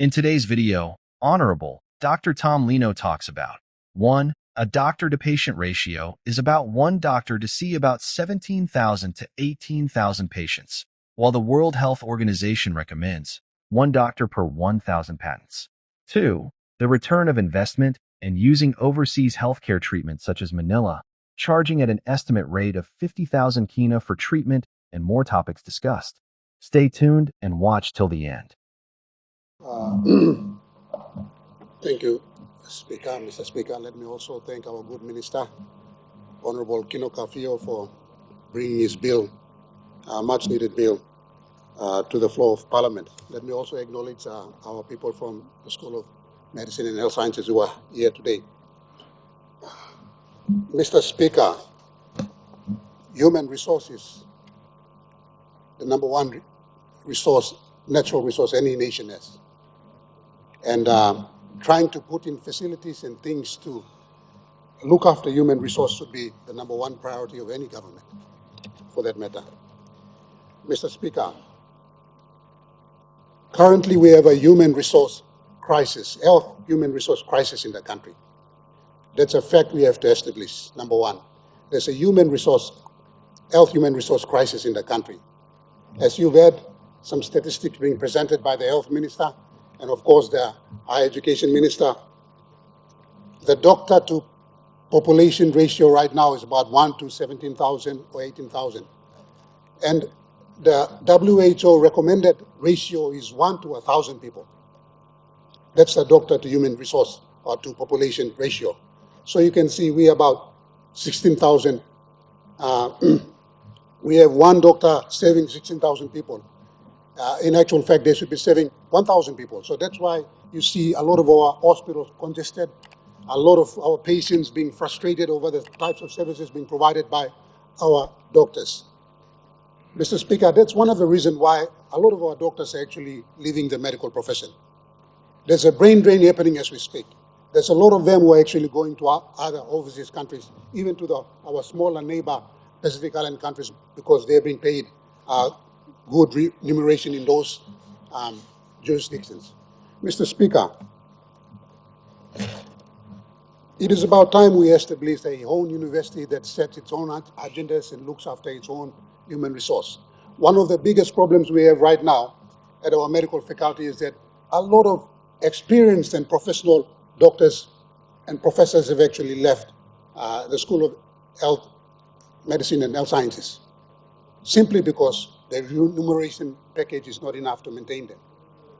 In today's video, Honorable Dr. Tom Lino talks about 1. A doctor-to-patient ratio is about one doctor to see about 17,000 to 18,000 patients, while the World Health Organization recommends one doctor per 1,000 patents. 2. The return of investment and using overseas healthcare treatment such as Manila, charging at an estimate rate of 50,000 kina for treatment and more topics discussed. Stay tuned and watch till the end. Thank you, Speaker. Mr. Speaker, let me also thank our good Minister, Honorable Kino Kafio, for bringing his bill, much-needed bill, to the floor of Parliament. Let me also acknowledge our people from the School of Medicine and Health Sciences who are here today. Mr. Speaker, human resources, the number one resource, natural resource any nation has. And trying to put in facilities and things to look after human resource should be the number one priority of any government, for that matter. Mr. Speaker, currently we have a human resource crisis, human resource crisis in the country. That's a fact we have to establish, number one. There's a human resource crisis in the country. As you've had some statistics being presented by the Health Minister and of course the Higher Education Minister, the doctor to population ratio right now is about 1 to 17,000 or 18,000. And the WHO recommended ratio is 1 to 1,000 people. That's the doctor to human resource or to population ratio. So you can see we are about 16,000. We have one doctor saving 16,000 people. In actual fact, they should be saving 1,000 people. So that's why you see a lot of our hospitals congested, a lot of our patients being frustrated over the types of services being provided by our doctors. Mr. Speaker, that's one of the reasons why a lot of our doctors are actually leaving the medical profession. There's a brain drain happening as we speak. There's a lot of them who are actually going to other overseas countries, even to our smaller neighbor Pacific Island countries, because they're being paid good remuneration in those jurisdictions. Mr. Speaker, it is about time we establish a own university that sets its own agendas and looks after its own human resource. One of the biggest problems we have right now at our medical faculty is that a lot of experienced and professional doctors and professors have actually left the School of Health, Medicine and Health Sciences, simply because the remuneration package is not enough to maintain them.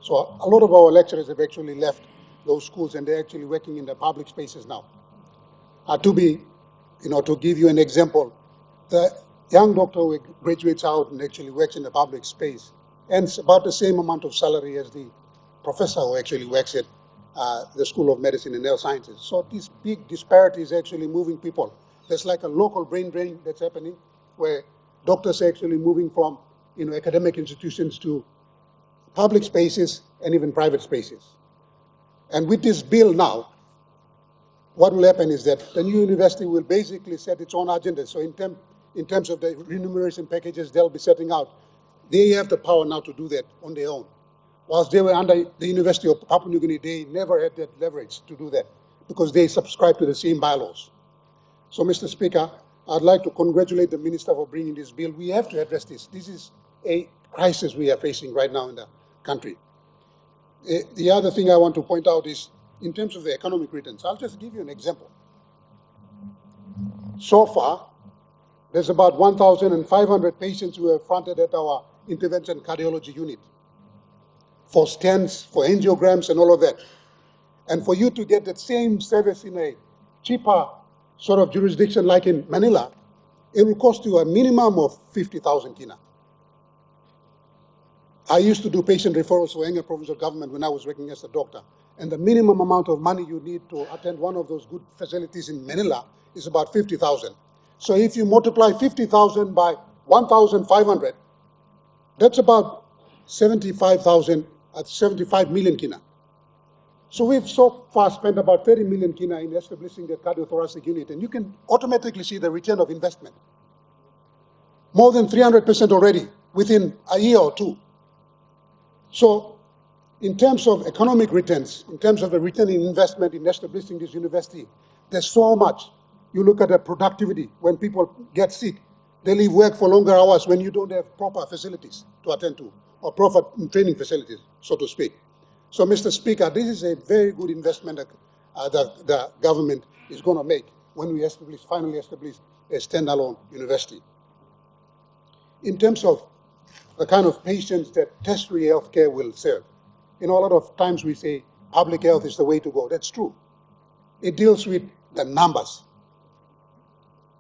So a lot of our lecturers have actually left those schools and they're actually working in the public spaces now. To give you an example, the young doctor who graduates out and actually works in the public space earns about the same amount of salary as the professor who actually works at the School of Medicine and Health Sciences. So this big disparity is actually moving people. There's like a local brain drain that's happening where doctors are actually moving from academic institutions to public spaces and even private spaces. And with this bill now, what will happen is that the new university will basically set its own agenda. So in terms of the remuneration packages they'll be setting out, they have the power now to do that on their own. Whilst they were under the University of Papua New Guinea, they never had that leverage to do that because they subscribe to the same bylaws. So, Mr. Speaker, I'd like to congratulate the Minister for bringing this bill. We have to address this. This is a crisis we are facing right now in the country. The other thing I want to point out is in terms of the economic returns. I'll just give you an example. So far, there's about 1,500 patients who have fronted at our intervention cardiology unit for stents, for angiograms, and all of that. And for you to get that same service in a cheaper sort of jurisdiction like in Manila, it will cost you a minimum of 50,000 kina. I used to do patient referrals for Enge provincial government when I was working as a doctor. And the minimum amount of money you need to attend one of those good facilities in Manila is about 50,000. So if you multiply 50,000 by 1,500, that's about 75 million kina. So we've so far spent about 30 million kina in establishing the cardiothoracic unit, and you can automatically see the return of investment. More than 300% already within a year or two. So In terms of economic returns, in terms of the return in investment in establishing this university, there's so much. You look at the productivity when people get sick, they leave work for longer hours when you don't have proper facilities to attend to, or proper training facilities, so to speak. So, Mr. Speaker, this is a very good investment that the government is going to make when we finally establish a standalone university. In terms of the kind of patients that tertiary healthcare will serve, a lot of times we say public health is the way to go. That's true. It deals with the numbers,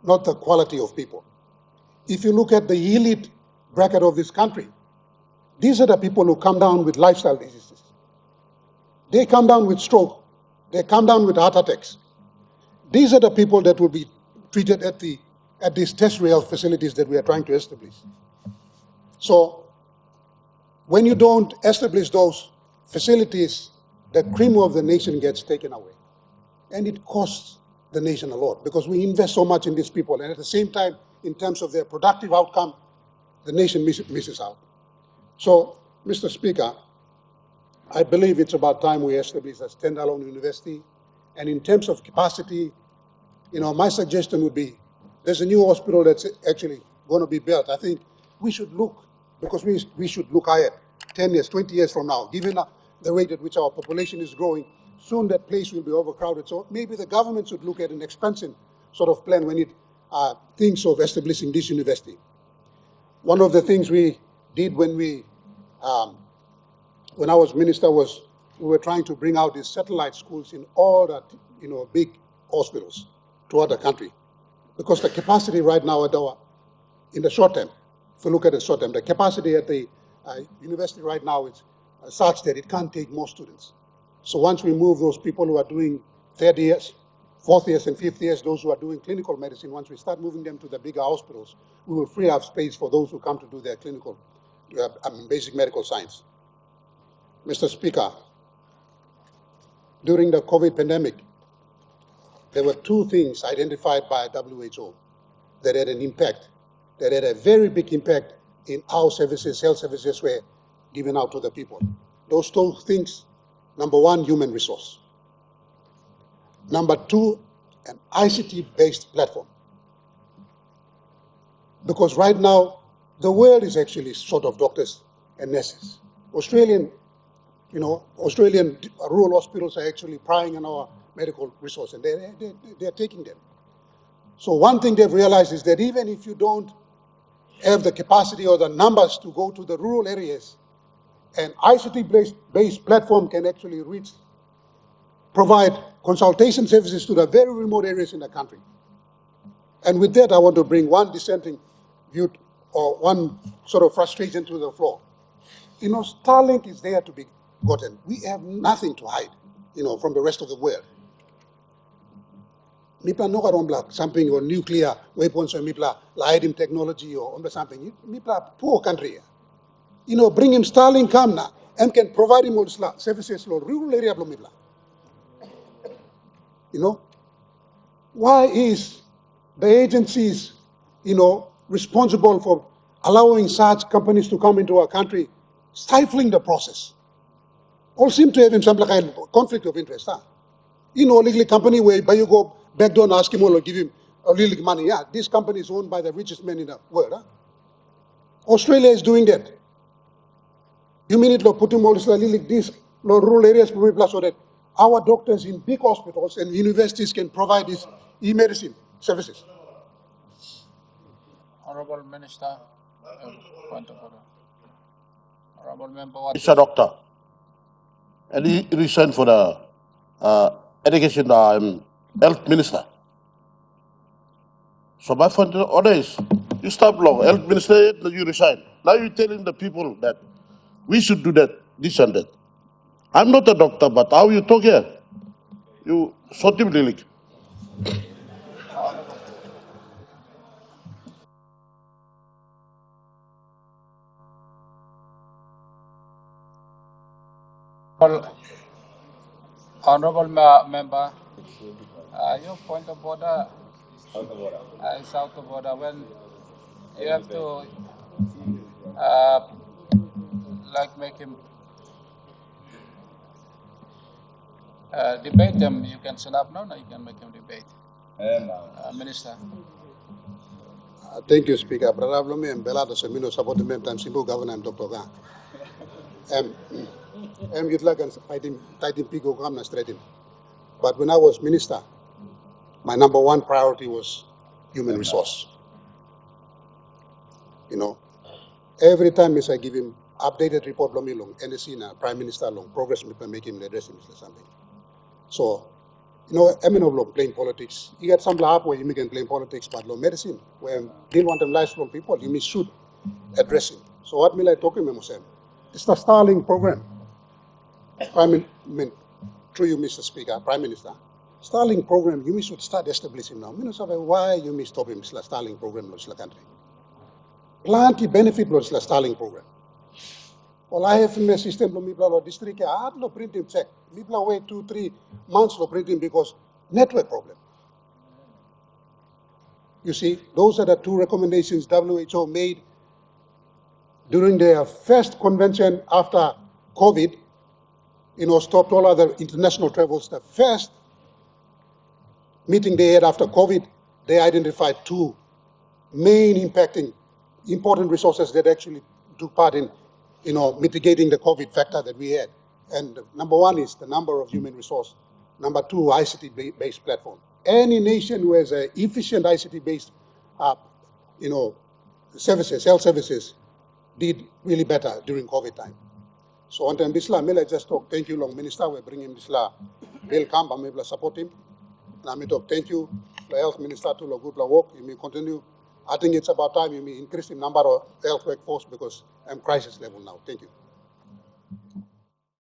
not the quality of people. If you look at the elite bracket of this country, these are the people who come down with lifestyle diseases. They come down with stroke. They come down with heart attacks. These are the people that will be treated at these tertiary health facilities that we are trying to establish. So when you don't establish those facilities, the cream of the nation gets taken away. And it costs the nation a lot because we invest so much in these people. And at the same time, in terms of their productive outcome, the nation misses out. So, Mr. Speaker, I believe it's about time we establish a standalone university. And in terms of capacity, my suggestion would be, there's a new hospital that's actually going to be built. I think we should look, because we should look ahead, 10 years, 20 years from now, given the rate at which our population is growing, soon that place will be overcrowded. So maybe the government should look at an expansion sort of plan when it thinks of establishing this university. One of the things we did when I was minister was we were trying to bring out these satellite schools in all the big hospitals throughout the country, because the capacity right now in the short term, if you look at the short term, the capacity at the university right now is such that it can't take more students. So once we move those people who are doing third years, fourth years, and fifth years, those who are doing clinical medicine, once we start moving them to the bigger hospitals, we will free up space for those who come to do their clinical, basic medical science. Mr. Speaker, during the COVID pandemic, there were two things identified by WHO that had an impact, that had a very big impact in how services, health services were given out to the people. Those two things, number one, human resource. Number two, an ICT-based platform. Because right now, the world is actually short of doctors and nurses. Australian rural hospitals are actually prying on our medical resource, and they're taking them. So one thing they've realized is that even if you don't have the capacity or the numbers to go to the rural areas, an ICT-based platform can actually provide consultation services to the very remote areas in the country. And with that, I want to bring one dissenting view or one sort of frustration to the floor. Starlink is there to be gotten. We have nothing to hide, from the rest of the world. Mipla no karombla something or nuclear weapons or mipla hiding technology or something. Mipla poor country. Bring him Starlink come now and can provide him all services for rural area blo mipla. Why is the agencies, responsible for allowing such companies to come into our country, stifling the process? All seem to have some kind of conflict of interest. Legally company where you go back door and ask him or give him a little money. Yeah, this company is owned by the richest man in the world. Australia is doing that. You mean it put him all these rural areas so that our doctors in big hospitals and universities can provide these e-medicine services. Honorable Minister, point of order. Honorable Member, Mr. Doctor, and he resigned for the education health minister. So my point of order is, you stop long, health minister, you resign. Now you're telling the people that we should do that, this and that. I'm not a doctor, but how you talk here? You sort him really. Honorable Member, your point of order is out of order when you have to make him Debate them. You can set up. No, you can make him debate. Minister. Thank you, Speaker. Brother Avlomi and Belado Semino support the time Simbu Governor and Dr. Gang. You'd like fighting Pigo Gamna straight. But when I was minister, my number one priority was human resource. You know, every time I give him updated report, Lomi long, NSC na Prime Minister long, progress we make him address him something. So, you know, I mean, of playing politics. You get some lab where you can play politics, but law medicine, where deal want them lifelong people, you should address it. So what will I talk to him? It's the Starlink program. Through you, Mr. Speaker, Prime Minister. Starlink program, you should start establishing now. Why you stop him, Starlink program, in the country? Plenty benefit was the Starlink program. Well, I have a system of Mibla district, I had no printing check. Mibla wait 2-3 months for printing because network problem. You see, those are the two recommendations WHO made during their first convention after COVID, stopped all other international travels. The first meeting they had after COVID, they identified two main impacting important resources that actually took part in, mitigating the COVID factor that we had. And number one is the number of human resource. Number two, ICT-based platform. Any nation who has an efficient ICT-based, services, health services, did really better during COVID time. So on time, Bisla, I just talk, thank you, long minister, we're bringing Bisla, Bill Camp, I'm able to support him. And I talk, thank you, the health minister, to the good work, you may continue. I think it's about time you may increase the number of health workforce because I'm crisis level now. Thank you.